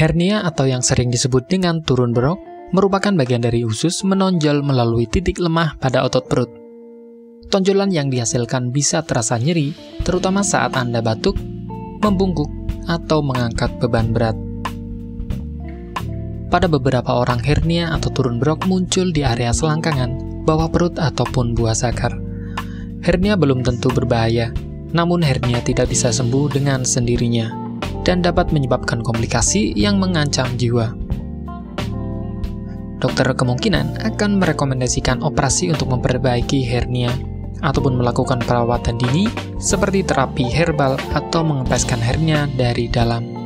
Hernia atau yang sering disebut dengan turun berok merupakan bagian dari usus menonjol melalui titik lemah pada otot perut. Tonjolan yang dihasilkan bisa terasa nyeri, terutama saat Anda batuk, membungkuk, atau mengangkat beban berat. Pada beberapa orang, hernia atau turun berok muncul di area selangkangan, bawah perut, ataupun buah zakar. Hernia belum tentu berbahaya, namun hernia tidak bisa sembuh dengan sendirinya dan dapat menyebabkan komplikasi yang mengancam jiwa. Dokter kemungkinan akan merekomendasikan operasi untuk memperbaiki hernia ataupun melakukan perawatan dini seperti terapi herbal atau mengempeskan hernia dari dalam.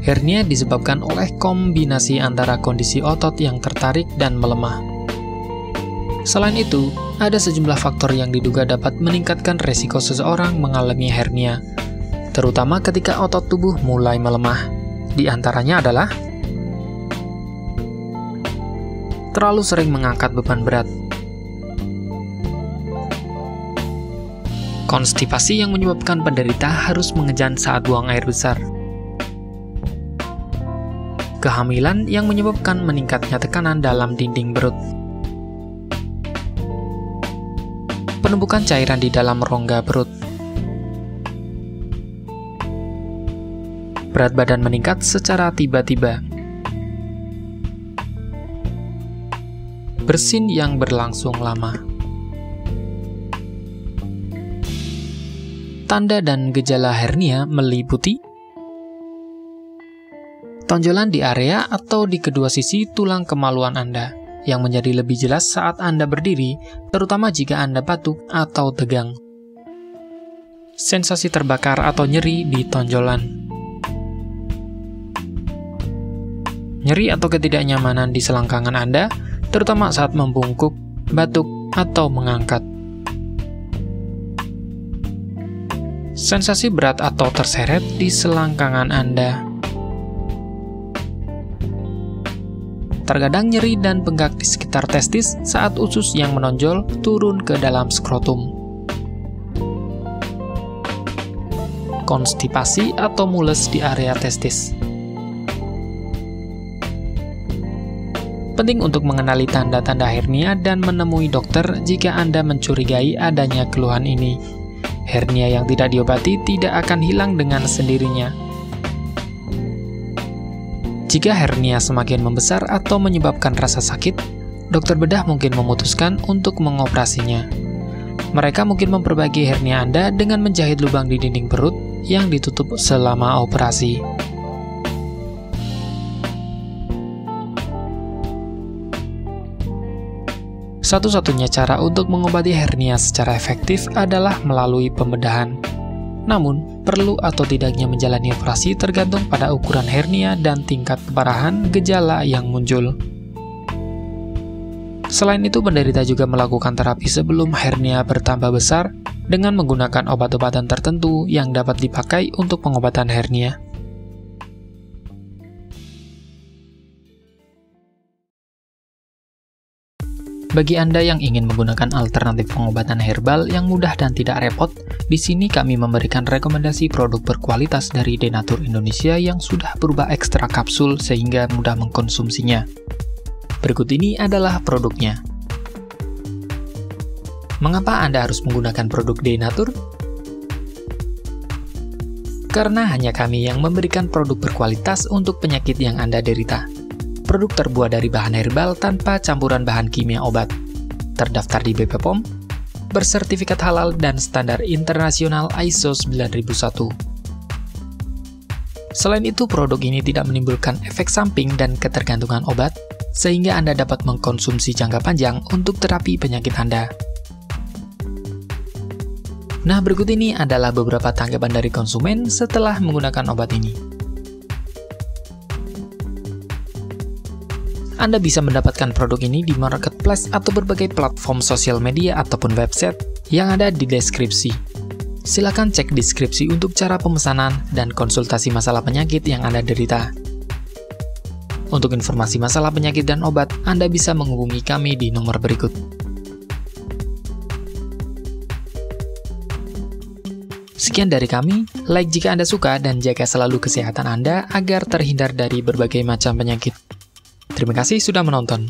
Hernia disebabkan oleh kombinasi antara kondisi otot yang tertarik dan melemah. Selain itu, ada sejumlah faktor yang diduga dapat meningkatkan resiko seseorang mengalami hernia, terutama ketika otot tubuh mulai melemah. Di antaranya adalah terlalu sering mengangkat beban berat, konstipasi yang menyebabkan penderita harus mengejan saat buang air besar, kehamilan yang menyebabkan meningkatnya tekanan dalam dinding perut, penumpukan cairan di dalam rongga perut, berat badan meningkat secara tiba-tiba, bersin yang berlangsung lama. Tanda dan gejala hernia meliputi tonjolan di area atau di kedua sisi tulang kemaluan Anda, yang menjadi lebih jelas saat Anda berdiri, terutama jika Anda batuk atau tegang. Sensasi terbakar atau nyeri di tonjolan. Nyeri atau ketidaknyamanan di selangkangan Anda, terutama saat membungkuk, batuk, atau mengangkat. Sensasi berat atau terseret di selangkangan Anda. Terkadang nyeri dan bengkak di sekitar testis saat usus yang menonjol turun ke dalam skrotum. Konstipasi atau mules di area testis. Penting untuk mengenali tanda-tanda hernia dan menemui dokter jika Anda mencurigai adanya keluhan ini. Hernia yang tidak diobati tidak akan hilang dengan sendirinya. Jika hernia semakin membesar atau menyebabkan rasa sakit, dokter bedah mungkin memutuskan untuk mengoperasinya. Mereka mungkin memperbaiki hernia Anda dengan menjahit lubang di dinding perut yang ditutup selama operasi. Satu-satunya cara untuk mengobati hernia secara efektif adalah melalui pembedahan. Namun, perlu atau tidaknya menjalani operasi tergantung pada ukuran hernia dan tingkat keparahan gejala yang muncul. Selain itu, penderita juga melakukan terapi sebelum hernia bertambah besar dengan menggunakan obat-obatan tertentu yang dapat dipakai untuk pengobatan hernia. Bagi Anda yang ingin menggunakan alternatif pengobatan herbal yang mudah dan tidak repot, di sini kami memberikan rekomendasi produk berkualitas dari Denatur Indonesia yang sudah berubah ekstra kapsul sehingga mudah mengkonsumsinya. Berikut ini adalah produknya. Mengapa Anda harus menggunakan produk Denatur? Karena hanya kami yang memberikan produk berkualitas untuk penyakit yang Anda derita. Produk terbuat dari bahan herbal tanpa campuran bahan kimia obat, terdaftar di BP POM, bersertifikat halal dan standar internasional ISO 9001. Selain itu, produk ini tidak menimbulkan efek samping dan ketergantungan obat, sehingga Anda dapat mengkonsumsi jangka panjang untuk terapi penyakit Anda. Nah, berikut ini adalah beberapa tanggapan dari konsumen setelah menggunakan obat ini. Anda bisa mendapatkan produk ini di marketplace atau berbagai platform sosial media ataupun website yang ada di deskripsi. Silakan cek deskripsi untuk cara pemesanan dan konsultasi masalah penyakit yang Anda derita. Untuk informasi masalah penyakit dan obat, Anda bisa menghubungi kami di nomor berikut. Sekian dari kami, like jika Anda suka dan jaga selalu kesehatan Anda agar terhindar dari berbagai macam penyakit. Terima kasih sudah menonton.